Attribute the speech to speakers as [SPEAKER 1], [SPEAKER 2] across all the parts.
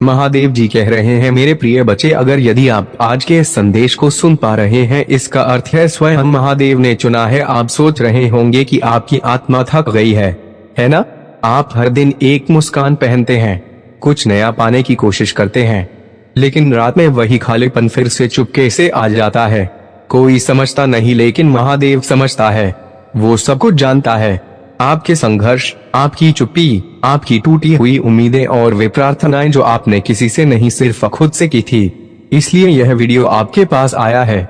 [SPEAKER 1] महादेव जी कह रहे हैं, मेरे प्रिय बच्चे, अगर यदि आप आज के इस संदेश को सुन पा रहे हैं, इसका अर्थ है स्वयं महादेव ने चुना है। आप सोच रहे होंगे कि आपकी आत्मा थक गई है ना? आप हर दिन एक मुस्कान पहनते हैं, कुछ नया पाने की कोशिश करते हैं, लेकिन रात में वही खालीपन फिर से चुपके से आ जाता है। कोई समझता नहीं, लेकिन महादेव समझता है। वो सब कुछ जानता है, आपके संघर्ष, आपकी चुप्पी, आपकी टूटी हुई उम्मीदें और वे प्रार्थनाएं जो आपने किसी से नहीं सिर्फ खुद से की थी। इसलिए यह वीडियो आपके पास आया है,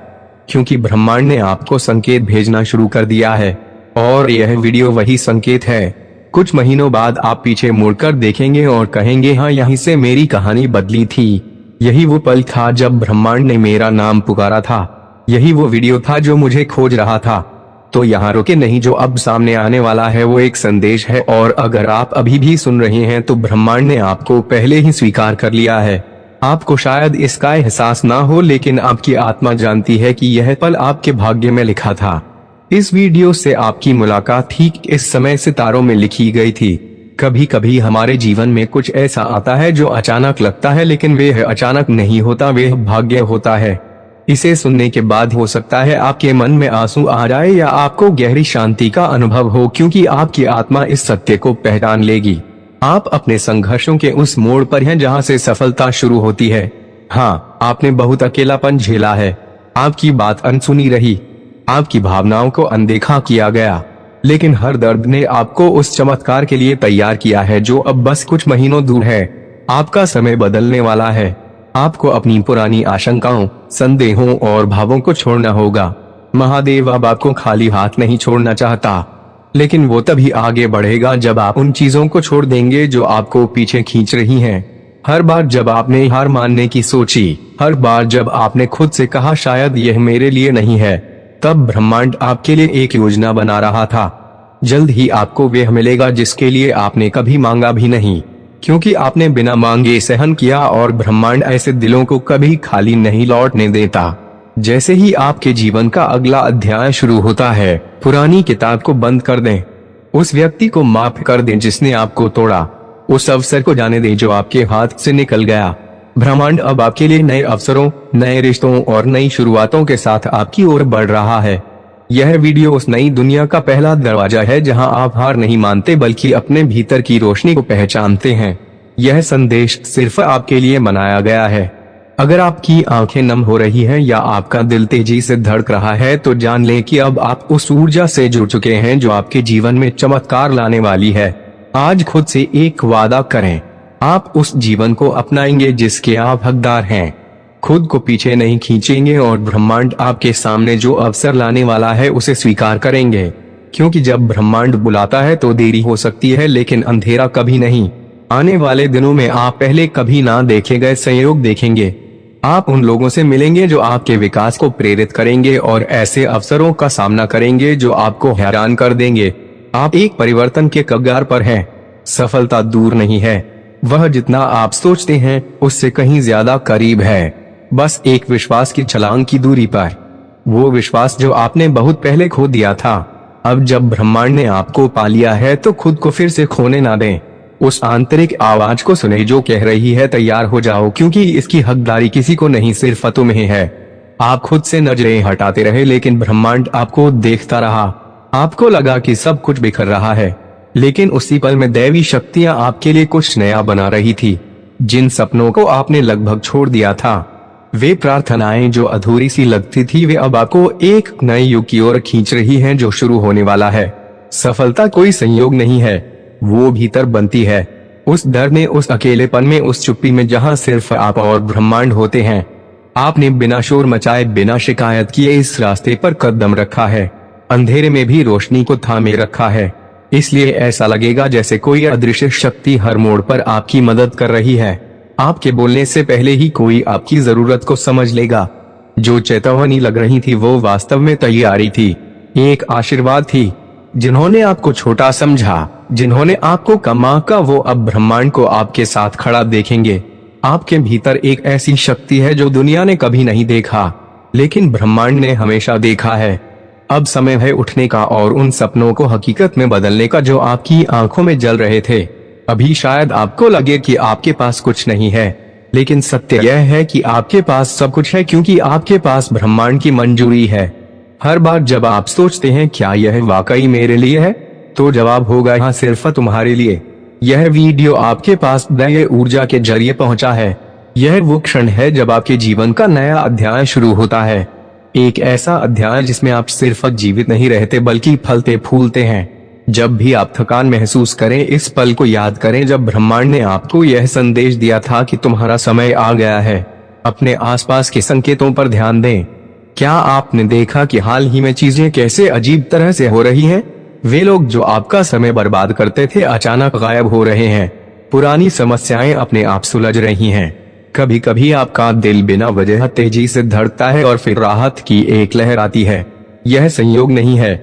[SPEAKER 1] क्योंकि ब्रह्मांड ने आपको संकेत भेजना शुरू कर दिया है, और यह वीडियो वही संकेत है। कुछ महीनों बाद आप पीछे मुड़कर देखेंगे और कहेंगे, हाँ, यहीं से मेरी कहानी बदली थी। यही वो पल था जब ब्रह्मांड ने मेरा नाम पुकारा था। यही वो वीडियो था जो मुझे खोज रहा था। तो यहाँ रुके नहीं, जो अब सामने आने वाला है वो एक संदेश है, और अगर आप अभी भी सुन रहे हैं तो ब्रह्मांड ने आपको पहले ही स्वीकार कर लिया है। आपको शायद इसका एहसास ना हो, लेकिन आपकी आत्मा जानती है कि यह पल आपके भाग्य में लिखा था। इस वीडियो से आपकी मुलाकात ठीक इस समय सितारों में लिखी गई थी। कभी कभी हमारे जीवन में कुछ ऐसा आता है जो अचानक लगता है, लेकिन वह अचानक नहीं होता, वह भाग्य होता है। इसे सुनने के बाद हो सकता है आपके मन में आंसू आ जाए या आपको गहरी शांति का अनुभव हो, क्योंकि आपकी आत्मा इस सत्य को पहचान लेगी। आप अपने संघर्षों के उस मोड़ पर हैं जहां से सफलता शुरू होती है। हाँ, आपने बहुत अकेलापन झेला है, आपकी बात अनसुनी रही, आपकी भावनाओं को अनदेखा किया गया, लेकिन हर दर्द ने आपको उस चमत्कार के लिए तैयार किया है जो अब बस कुछ महीनों दूर है। आपका समय बदलने वाला है। आपको अपनी पुरानी आशंकाओं, संदेहों और भावों को छोड़ना होगा। महादेव अब आपको खाली हाथ नहीं छोड़ना चाहता, लेकिन वो तभी आगे बढ़ेगा जब आप उन चीजों को छोड़ देंगे जो आपको पीछे खींच रही हैं। हर बार जब आपने हार मानने की सोची, हर बार जब आपने खुद से कहा शायद यह मेरे लिए नहीं है, तब ब्रह्मांड आपके लिए एक योजना बना रहा था। जल्द ही आपको वह मिलेगा जिसके लिए आपने कभी मांगा भी नहीं, क्योंकि आपने बिना मांगे सहन किया, और ब्रह्मांड ऐसे दिलों को कभी खाली नहीं लौटने देता। जैसे ही आपके जीवन का अगला अध्याय शुरू होता है, पुरानी किताब को बंद कर दें, उस व्यक्ति को माफ कर दें जिसने आपको तोड़ा, उस अवसर को जाने दें जो आपके हाथ से निकल गया। ब्रह्मांड अब आपके लिए नए अवसरों, नए रिश्तों और नई शुरुआतों के साथ आपकी ओर बढ़ रहा है। यह वीडियो उस नई दुनिया का पहला दरवाजा है जहां आप हार नहीं मानते, बल्कि अपने भीतर की रोशनी को पहचानते हैं। यह संदेश सिर्फ आपके लिए बनाया गया है। अगर आपकी आंखें नम हो रही हैं या आपका दिल तेजी से धड़क रहा है, तो जान लें कि अब आप उस ऊर्जा से जुड़ चुके हैं जो आपके जीवन में चमत्कार लाने वाली है। आज खुद से एक वादा करें, आप उस जीवन को अपनाएंगे जिसके आप हकदार हैं। खुद को पीछे नहीं खींचेंगे, और ब्रह्मांड आपके सामने जो अवसर लाने वाला है उसे स्वीकार करेंगे, क्योंकि जब ब्रह्मांड बुलाता है तो देरी हो सकती है, लेकिन अंधेरा कभी नहीं। आने वाले दिनों में आप पहले कभी ना देखे गए संयोग देखेंगे। आप उन लोगों से मिलेंगे जो आपके विकास को प्रेरित करेंगे, और ऐसे अवसरों का सामना करेंगे जो आपको हैरान कर देंगे। आप एक परिवर्तन के कगार पर हैं। सफलता दूर नहीं है, वह जितना आप सोचते हैं उससे कहीं ज्यादा करीब है, बस एक विश्वास की छलांग की दूरी पर। वो विश्वास जो आपने बहुत पहले खो दिया था। अब जब ब्रह्मांड ने आपको पा लिया है तो खुद को फिर से खोने ना दें। उस आंतरिक आवाज को सुने जो कह रही है, तैयार हो जाओ, क्योंकि इसकी हकदारी किसी को नहीं, सिर्फ तुम्हें है। आप खुद से नजरें हटाते रहे, लेकिन ब्रह्मांड आपको देखता रहा। आपको लगा कि सब कुछ बिखर रहा है, लेकिन उसी पल में दैवी शक्तियां आपके लिए कुछ नया बना रही थी। जिन सपनों को आपने लगभग छोड़ दिया था, वे प्रार्थनाएं जो अधूरी सी लगती थी, वे अब आपको एक नए युग की ओर खींच रही हैं जो शुरू होने वाला है। सफलता कोई संयोग नहीं है, वो भीतर बनती है, उस डर में, उस अकेलेपन में, उस चुप्पी में जहां सिर्फ आप और ब्रह्मांड होते हैं। आपने बिना शोर मचाए, बिना शिकायत किए इस रास्ते पर कदम रखा है। अंधेरे में भी रोशनी को थामे रखा है, इसलिए ऐसा लगेगा जैसे कोई अदृश्य शक्ति हर मोड़ पर आपकी मदद कर रही है। आपके बोलने से पहले ही कोई आपकी जरूरत को समझ लेगा। जो चेतावनी लग रही थी वो वास्तव में तैयारी थी, एक आशीर्वाद थी। जिन्होंने आपको छोटा समझा, जिन्होंने आपको कम आंका, वो अब ब्रह्मांड को आपके साथ खड़ा देखेंगे। आपके भीतर एक ऐसी शक्ति है जो दुनिया ने कभी नहीं देखा, लेकिन ब्रह्मांड ने हमेशा देखा है। अब समय है उठने का और उन सपनों को हकीकत में बदलने का जो आपकी आंखों में जल रहे थे। अभी शायद आपको लगे कि आपके पास कुछ नहीं है, लेकिन सत्य यह है कि आपके पास सब कुछ है, क्योंकि आपके पास ब्रह्मांड की मंजूरी है। हर बार जब आप सोचते हैं क्या यह वाकई मेरे लिए है, तो जवाब होगा हाँ, सिर्फ तुम्हारे लिए। यह वीडियो आपके पास दैवीय ऊर्जा के जरिए पहुंचा है। यह वो क्षण है जब आपके जीवन का नया अध्याय शुरू होता है, एक ऐसा अध्याय जिसमें आप सिर्फ जीवित नहीं रहते बल्कि फलते फूलते हैं। जब भी आप थकान महसूस करें, इस पल को याद करें जब ब्रह्मांड ने आपको यह संदेश दिया था कि तुम्हारा समय आ गया है। अपने आसपास के संकेतों पर ध्यान दें। क्या आपने देखा कि हाल ही में चीजें कैसे अजीब तरह से हो रही हैं? वे लोग जो आपका समय बर्बाद करते थे अचानक गायब हो रहे हैं। पुरानी समस्याएं अपने आप सुलझ रही हैं। कभी कभी आपका दिल बिना वजह तेजी से धड़कता है और फिर राहत की एक लहर आती है। यह संयोग नहीं है,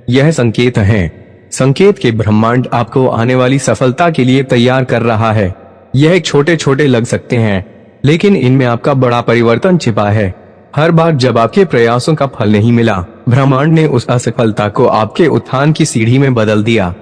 [SPEAKER 1] यह संकेत है। संकेत के ब्रह्मांड आपको आने वाली सफलता के लिए तैयार कर रहा है। यह छोटे छोटे लग सकते हैं, लेकिन इनमें आपका बड़ा परिवर्तन छिपा है। हर बार जब आपके प्रयासों का फल नहीं मिला, ब्रह्मांड ने उस असफलता को आपके उत्थान की सीढ़ी में बदल दिया।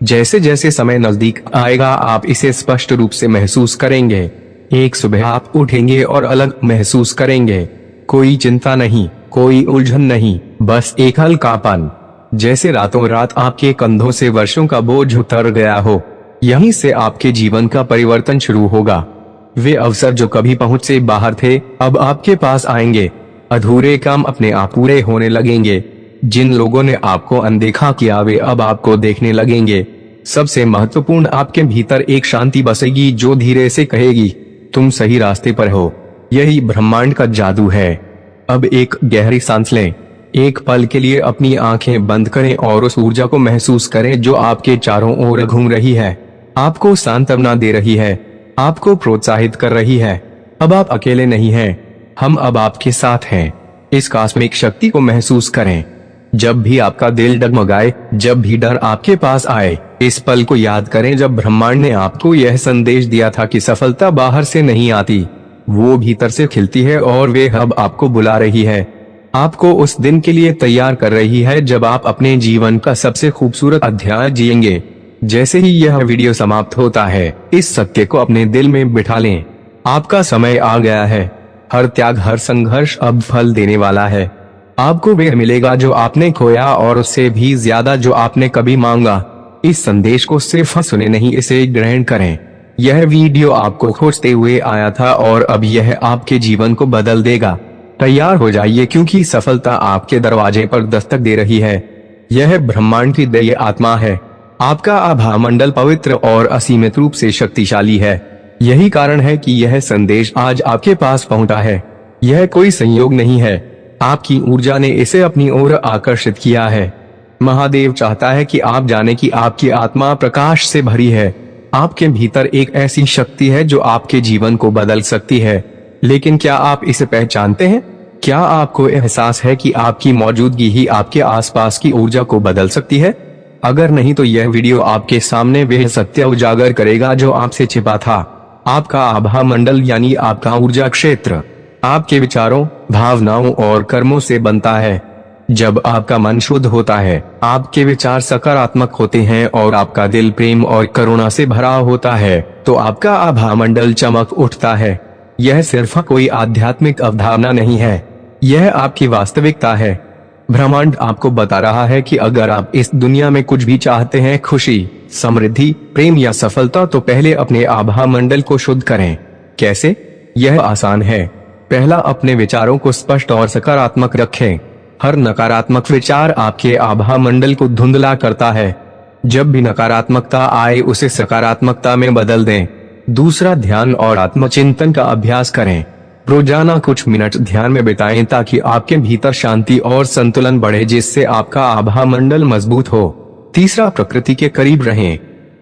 [SPEAKER 1] जैसे जैसे समय नजदीक आएगा, आप इसे स्पष्ट रूप से महसूस करेंगे। एक सुबह आप उठेंगे और अलग महसूस करेंगे। कोई चिंता नहीं, कोई उलझन नहीं, बस एक हल्कापन, जैसे रातों रात आपके कंधों से वर्षों का बोझ उतर गया हो। यहीं से आपके जीवन का परिवर्तन शुरू होगा। वे अवसर जो कभी पहुंच से बाहर थे, अब आपके पास आएंगे। अधूरे काम अपने आप पूरे होने लगेंगे। जिन लोगों ने आपको अनदेखा किया, वे अब आपको देखने लगेंगे। सबसे महत्वपूर्ण, आपके भीतर एक शांति बसेगी जो धीरे से कहेगी, तुम सही रास्ते पर हो। यही ब्रह्मांड का जादू है। अब एक गहरी सांस लें। एक पल के लिए अपनी आंखें बंद करें और उस ऊर्जा को महसूस करें जो आपके चारों ओर घूम रही है, आपको सांत्वना दे रही है, आपको प्रोत्साहित कर रही है। अब आप अकेले नहीं हैं, हम अब आपके साथ हैं। इस कॉस्मिक शक्ति को महसूस करें। जब भी आपका दिल डगमगाए, जब भी डर आपके पास आए, इस पल को याद करें जब ब्रह्मांड ने आपको यह संदेश दिया था कि सफलता बाहर से नहीं आती, वो भीतर से खिलती है और वे अब आपको बुला रही है। आपको उस दिन के लिए तैयार कर रही है जब आप अपने जीवन का सबसे खूबसूरत अध्याय जिएंगे। जैसे ही यह वीडियो समाप्त होता है, इस सत्य को अपने दिल में बिठा लें, आपका समय आ गया है। हर त्याग, हर संघर्ष अब फल देने वाला है। आपको वह मिलेगा जो आपने खोया और उससे भी ज्यादा जो आपने कभी मांगा। इस संदेश को सिर्फ सुने नहीं, इसे ग्रहण करें। यह वीडियो आपको खोजते हुए आया था और अब यह आपके जीवन को बदल देगा। तैयार हो जाइए, क्योंकि सफलता आपके दरवाजे पर दस्तक दे रही है। यह ब्रह्मांड की दैवीय आत्मा है। आपका आभा मंडल पवित्र और असीमित रूप से शक्तिशाली है। यही कारण है कि यह संदेश आज आपके पास पहुंचा है। यह कोई संयोग नहीं है, आपकी ऊर्जा ने इसे अपनी ओर आकर्षित किया है। महादेव चाहता है कि आप जाने कि आपकी आत्मा प्रकाश से भरी है। आपके भीतर एक ऐसी शक्ति है जो आपके जीवन को बदल सकती है। लेकिन क्या आप इसे पहचानते हैं? क्या आपको एहसास है कि आपकी मौजूदगी ही आपके आसपास की ऊर्जा को बदल सकती है? अगर नहीं, तो यह वीडियो आपके सामने वह सत्य उजागर करेगा जो आपसे छिपा था। आपका आभा मंडल यानी आपका ऊर्जा क्षेत्र आपके विचारों, भावनाओं और कर्मों से बनता है। जब आपका मन शुद्ध होता है, आपके विचार सकारात्मक होते हैं और आपका दिल प्रेम और करुणा से भरा होता है, तो आपका आभा मंडल चमक उठता है। यह सिर्फ कोई आध्यात्मिक अवधारणा नहीं है, यह आपकी वास्तविकता है। ब्रह्मांड आपको बता रहा है कि अगर आप इस दुनिया में कुछ भी चाहते हैं, खुशी, समृद्धि, प्रेम या सफलता, तो पहले अपने आभा मंडल को शुद्ध करें। कैसे? यह आसान है। पहला, अपने विचारों को स्पष्ट और सकारात्मक रखें। हर नकारात्मक विचार आपके आभा मंडल को धुंधला करता है। जब भी नकारात्मकता आए, उसे सकारात्मकता में बदल दें। दूसरा, ध्यान और आत्मचिंतन का अभ्यास करें। रोजाना कुछ मिनट ध्यान में बिताएं ताकि आपके भीतर शांति और संतुलन बढ़े, जिससे आपका आभा मंडल मजबूत हो। तीसरा, प्रकृति के करीब रहें।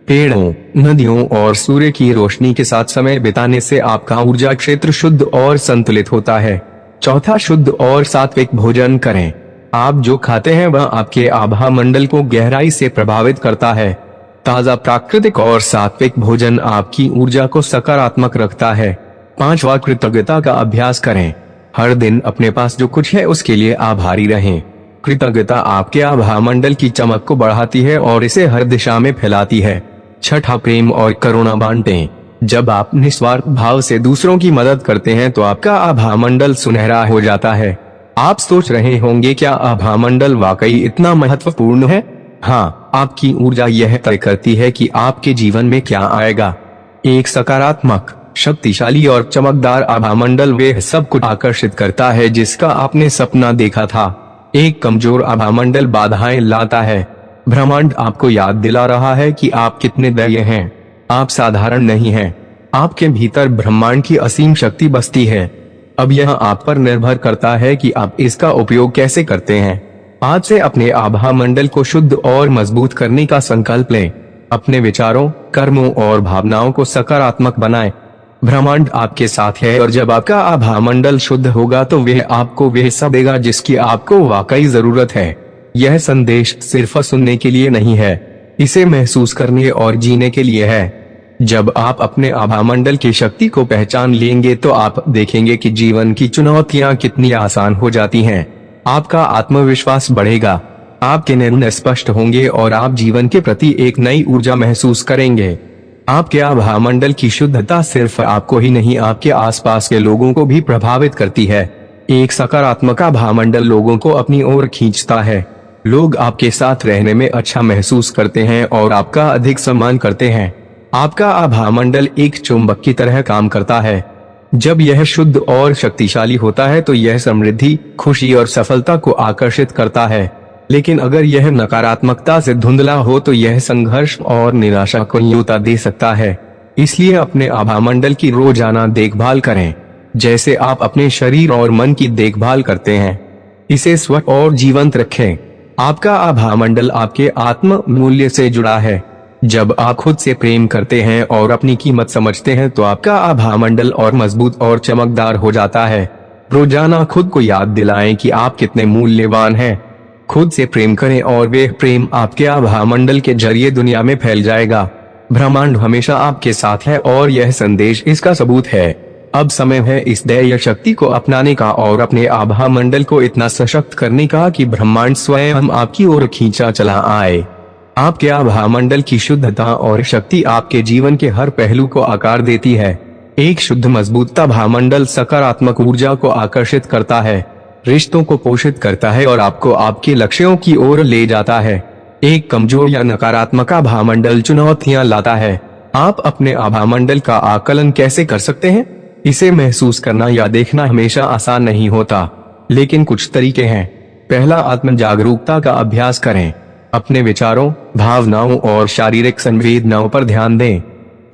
[SPEAKER 1] पेड़ों, नदियों और सूर्य की रोशनी के साथ समय बिताने से आपका ऊर्जा क्षेत्र शुद्ध और संतुलित होता है। चौथा, शुद्ध और सात्विक भोजन करें। आप जो खाते हैं वह आपके आभा मंडल को गहराई से प्रभावित करता है। ताजा, प्राकृतिक और सात्विक भोजन आपकी ऊर्जा को सकारात्मक रखता है। पांचवा, कृतज्ञता का अभ्यास करें। हर दिन अपने पास जो कुछ है उसके लिए आभारी रहें। कृतज्ञता आपके आभा मंडल की चमक को बढ़ाती है और इसे हर दिशा में फैलाती है। छठा, प्रेम और करुणा बांटें। जब आप निस्वार्थ भाव से दूसरों की मदद करते हैं तो आपका आभा मंडल सुनहरा हो जाता है। आप सोच रहे होंगे, क्या आभा मंडल वाकई इतना महत्वपूर्ण है? हाँ, आपकी ऊर्जा यह तय करती है कि आपके जीवन में क्या आएगा। एक सकारात्मक, शक्तिशाली और चमकदार आभा मंडल वह सब कुछ आकर्षित करता है जिसका आपने सपना देखा था। एक कमजोर आभा मंडल बाधाएं लाता है। ब्रह्मांड आपको याद दिला रहा है कि आप कितने दयालु हैं। आप साधारण नहीं हैं। आपके भीतर ब्रह्मांड की असीम शक्ति बसती है। अब यह आप पर निर्भर करता है कि आप इसका उपयोग कैसे करते हैं। आज से अपने आभा मंडल को शुद्ध और मजबूत करने का संकल्प लें। अपने विचारों, कर्मों और भावनाओं को सकारात्मक बनाएं। ब्रह्मांड आपके साथ है और जब आपका आभा मंडल शुद्ध होगा तो वह आपको वह सब देगा जिसकी आपको वाकई जरूरत है। यह संदेश सिर्फ सुनने के लिए नहीं है, इसे महसूस करने और जीने के लिए है। जब आप अपने आभा मंडल की शक्ति को पहचान लेंगे तो आप देखेंगे कि जीवन की चुनौतियां कितनी आसान हो जाती हैं। आपका आत्मविश्वास बढ़ेगा, आपके निर्णय स्पष्ट होंगे और आप जीवन के प्रति एक नई ऊर्जा महसूस करेंगे। आपके आभा मंडल की शुद्धता सिर्फ आपको ही नहीं, आपके आसपास के लोगों को भी प्रभावित करती है। एक सकारात्मक आभा मंडल लोगों को अपनी ओर खींचता है। लोग आपके साथ रहने में अच्छा महसूस करते हैं और आपका अधिक सम्मान करते हैं। आपका आभा मंडल एक चुंबक की तरह काम करता है। जब यह शुद्ध और शक्तिशाली होता है तो यह समृद्धि, खुशी और सफलता को आकर्षित करता है। लेकिन अगर यह नकारात्मकता से धुंधला हो तो यह संघर्ष और निराशा को न्योता दे सकता है। इसलिए अपने आभा मंडल की रोजाना देखभाल करें, जैसे आप अपने शरीर और मन की देखभाल करते हैं। इसे स्वच्छ और जीवंत रखें। आपका आभा मंडल आपके आत्म मूल्य से जुड़ा है। जब आप खुद से प्रेम करते हैं और अपनी कीमत समझते हैं तो आपका आभा मंडल और मजबूत और चमकदार हो जाता है। रोजाना खुद को याद दिलाएं कि आप कितने मूल्यवान हैं। खुद से प्रेम करें और वे प्रेम आपके आभा मंडल के जरिए दुनिया में फैल जाएगा। ब्रह्मांड हमेशा आपके साथ है और यह संदेश इसका सबूत है। अब समय है इस दैवीय शक्ति को अपनाने का और अपने आभा मंडल को इतना सशक्त करने का कि ब्रह्मांड स्वयं आपकी ओर खींचा चला आए। आपके आभा मंडल की शुद्धता और शक्ति आपके जीवन के हर पहलू को आकार देती है। एक शुद्ध मजबूत आभा मंडल सकारात्मक ऊर्जा को आकर्षित करता है, रिश्तों को पोषित करता है और आपको आपके लक्ष्यों की ओर ले जाता है। एक कमजोर या नकारात्मक आभा मंडल चुनौतियां लाता है। आप अपने आभा मंडल का आकलन कैसे कर सकते हैं? इसे महसूस करना या देखना हमेशा आसान नहीं होता, लेकिन कुछ तरीके हैं। पहला, आत्म जागरूकता का अभ्यास करें। अपने विचारों, भावनाओं और शारीरिक संवेदनाओं पर ध्यान दें।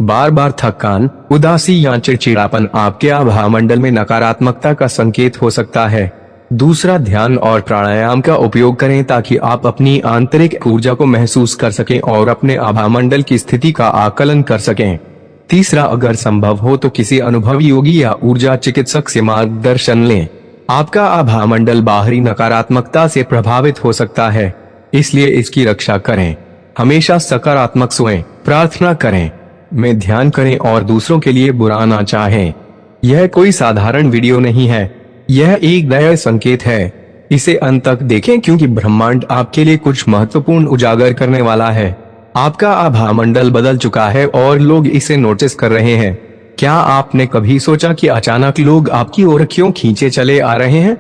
[SPEAKER 1] बार बार थकान, उदासी या चिड़चिड़ापन आपके आभा मंडल में नकारात्मकता का संकेत हो सकता है। दूसरा, ध्यान और प्राणायाम का उपयोग करें ताकि आप अपनी आंतरिक ऊर्जा को महसूस कर सकें और अपने आभा मंडल की स्थिति का आकलन कर सकें। तीसरा, अगर संभव हो तो किसी अनुभवी योगी या ऊर्जा चिकित्सक से मार्गदर्शन लें। आपका आभा मंडल बाहरी नकारात्मकता से प्रभावित हो सकता है, इसलिए इसकी रक्षा करें। हमेशा सकारात्मक सोएं, प्रार्थना करें, में ध्यान करें और दूसरों के लिए बुरा ना चाहें। यह कोई साधारण वीडियो नहीं है, यह एक नया संकेत है। इसे अंत तक देखें क्योंकि ब्रह्मांड आपके लिए कुछ महत्वपूर्ण उजागर करने वाला है। आपका आभा मंडल बदल चुका है और लोग इसे नोटिस कर रहे हैं। क्या आपने कभी सोचा कि अचानक लोग आपकी ओर क्यों खींचे चले आ रहे हैं?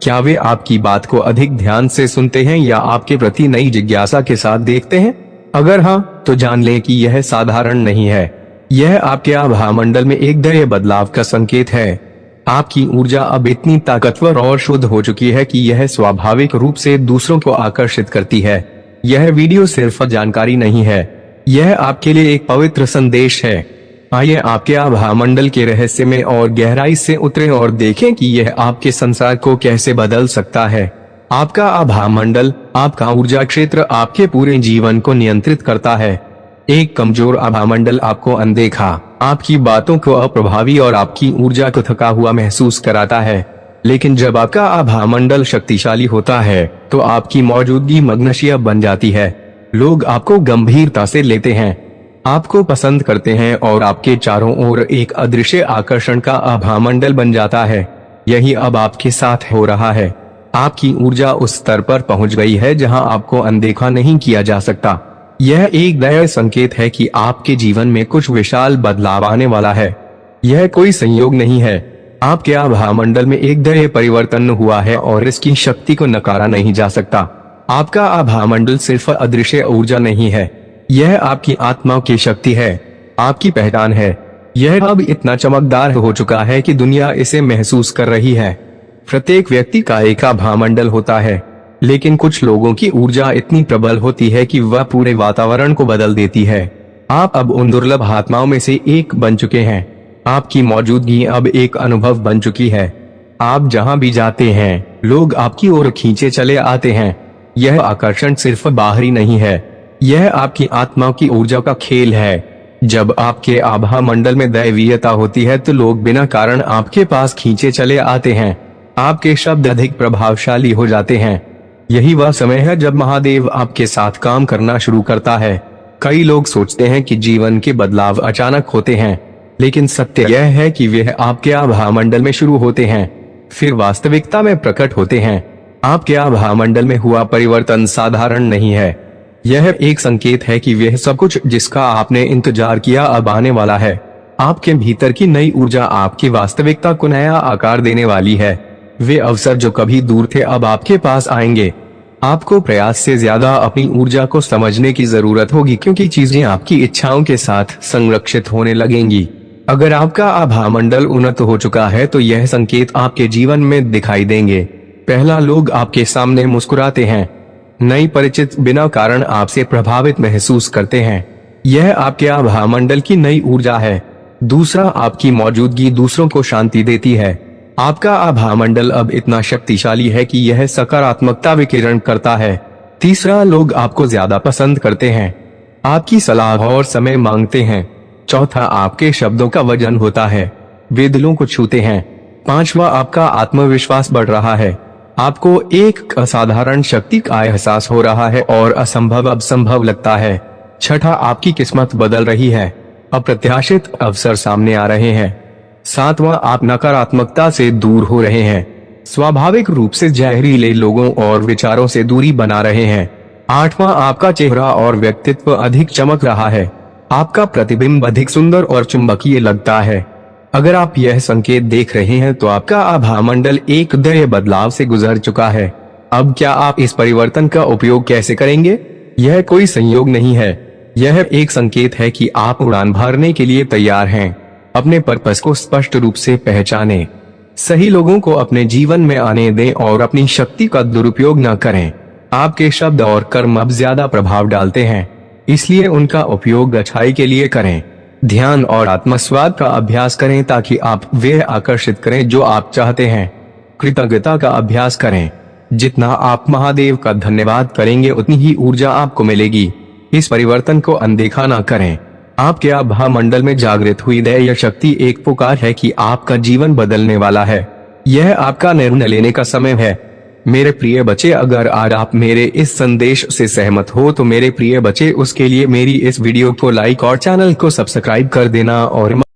[SPEAKER 1] क्या वे आपकी बात को अधिक ध्यान से सुनते हैं या आपके प्रति नई जिज्ञासा के साथ देखते हैं? अगर हाँ, तो जान लें कि यह साधारण नहीं है। यह आपके आभा मंडल में एक बड़े बदलाव का संकेत है। आपकी ऊर्जा अब इतनी ताकतवर और शुद्ध हो चुकी है कि यह स्वाभाविक रूप से दूसरों को आकर्षित करती है। यह वीडियो सिर्फ जानकारी नहीं है, यह आपके लिए एक पवित्र संदेश है। आइए आपके आभा मंडल के रहस्य में और गहराई से उतरें और देखें कि यह आपके संसार को कैसे बदल सकता है। आपका आभा मंडल, आपका ऊर्जा क्षेत्र आपके पूरे जीवन को नियंत्रित करता है। एक कमजोर आभा मंडल आपको अनदेखा, आपकी बातों को अप्रभावी और आपकी ऊर्जा को थका हुआ महसूस कराता है। लेकिन जब आपका आभा मंडल शक्तिशाली होता है तो आपकी मौजूदगी मग्नशिया बन जाती है। लोग आपको गंभीरता से लेते हैं, आपको पसंद करते हैं और आपके चारों ओर एक अदृश्य आकर्षण का आभा मंडल बन जाता है। यही अब आपके साथ हो रहा है। आपकी ऊर्जा उस स्तर पर पहुंच गई है जहां आपको अनदेखा नहीं किया जा सकता। यह एक नया संकेत है कि आपके जीवन में कुछ विशाल बदलाव आने वाला है। यह कोई संयोग नहीं है, आपके आभा मंडल में एक नया परिवर्तन हुआ है और इसकी शक्ति को नकारा नहीं जा सकता। आपका आभा मंडल सिर्फ अदृश्य ऊर्जा नहीं है, यह आपकी आत्मा की शक्ति है, आपकी पहचान है। यह अब इतना चमकदार हो चुका है कि दुनिया इसे महसूस कर रही है। प्रत्येक व्यक्ति का एक आभा मंडल होता है, लेकिन कुछ लोगों की ऊर्जा इतनी प्रबल होती है कि वह पूरे वातावरण को बदल देती है। आप अब उन दुर्लभ आत्माओं में से एक बन चुके हैं। आपकी मौजूदगी अब एक अनुभव बन चुकी है। आप जहां भी जाते हैं, लोग आपकी ओर खींचे चले आते हैं। यह आकर्षण सिर्फ बाहरी नहीं है, यह आपकी आत्मा की ऊर्जा का खेल है। जब आपके आभा मंडल में दैवीयता होती है तो लोग बिना कारण आपके पास खींचे चले आते हैं। आपके शब्द अधिक प्रभावशाली हो जाते हैं। यही वह समय है जब महादेव आपके साथ काम करना शुरू करता है। कई लोग सोचते हैं कि जीवन के बदलाव अचानक होते हैं, लेकिन सत्य यह है कि वे आपके आभा मंडल में शुरू होते हैं, फिर वास्तविकता में प्रकट होते हैं। आपके आभा मंडल में हुआ परिवर्तन साधारण नहीं है, यह एक संकेत है कि वह सब कुछ जिसका आपने इंतजार किया अब आने वाला है। आपके भीतर की नई ऊर्जा आपकी वास्तविकता को नया आकार देने वाली है। वे अवसर जो कभी दूर थे अब आपके पास आएंगे। आपको प्रयास से ज्यादा अपनी ऊर्जा को समझने की जरूरत होगी, क्योंकि चीजें आपकी इच्छाओं के साथ संरक्षित होने लगेंगी। अगर आपका आभा मंडल उन्नत हो चुका है तो यह संकेत आपके जीवन में दिखाई देंगे। पहला, लोग आपके सामने मुस्कुराते हैं। नई परिचित बिना कारण आपसे प्रभावित महसूस करते हैं, यह आपके आभा मंडल की नई ऊर्जा है। दूसरा, आपकी मौजूदगी दूसरों को शांति देती है। आपका आभा मंडल अब इतना शक्तिशाली है कि यह सकारात्मकता विकिरण करता है। तीसरा, लोग आपको ज्यादा पसंद करते हैं, आपकी सलाह और समय मांगते हैं। चौथा, आपके शब्दों का वजन होता है, वे दिलों को छूते हैं। पांचवा, आपका आत्मविश्वास बढ़ रहा है, आपको एक असाधारण शक्ति का एहसास हो रहा है और असंभव अब संभव लगता है। छठा, आपकी किस्मत बदल रही है, अप्रत्याशित अवसर सामने आ रहे हैं। सातवां, आप नकारात्मकता से दूर हो रहे हैं, स्वाभाविक रूप से जहरीले लोगों और विचारों से दूरी बना रहे हैं। आठवां, आपका चेहरा और व्यक्तित्व अधिक चमक रहा है, आपका प्रतिबिंब अधिक सुंदर और चुंबकीय लगता है। अगर आप यह संकेत देख रहे हैं तो आपका आभा मंडल एक नए बदलाव से गुजर चुका है। अब क्या आप इस परिवर्तन का उपयोग कैसे करेंगे? यह कोई संयोग नहीं है, यह एक संकेत है कि आप उड़ान भरने के लिए तैयार हैं। अपने पर्पस को स्पष्ट रूप से पहचानें, सही लोगों को अपने जीवन में आने दें और अपनी शक्ति का दुरुपयोग न करें। आपके शब्द और कर्म अब ज्यादा प्रभाव डालते हैं, इसलिए उनका उपयोग अच्छाई के लिए करें। ध्यान और आत्मस्वाद का अभ्यास करें ताकि आप वे आकर्षित करें जो आप चाहते हैं। कृतज्ञता का अभ्यास करें, जितना आप महादेव का धन्यवाद करेंगे उतनी ही ऊर्जा आपको मिलेगी। इस परिवर्तन को अनदेखा ना करें। आपके आभा मंडल में जागृत हुई दैवीय शक्ति एक पुकार है कि आपका जीवन बदलने वाला है। यह आपका निर्णय लेने का समय है। मेरे प्रिय बच्चे, अगर आज आप मेरे इस संदेश से सहमत हो तो मेरे प्रिय बच्चे उसके लिए मेरी इस वीडियो को लाइक और चैनल को सब्सक्राइब कर देना और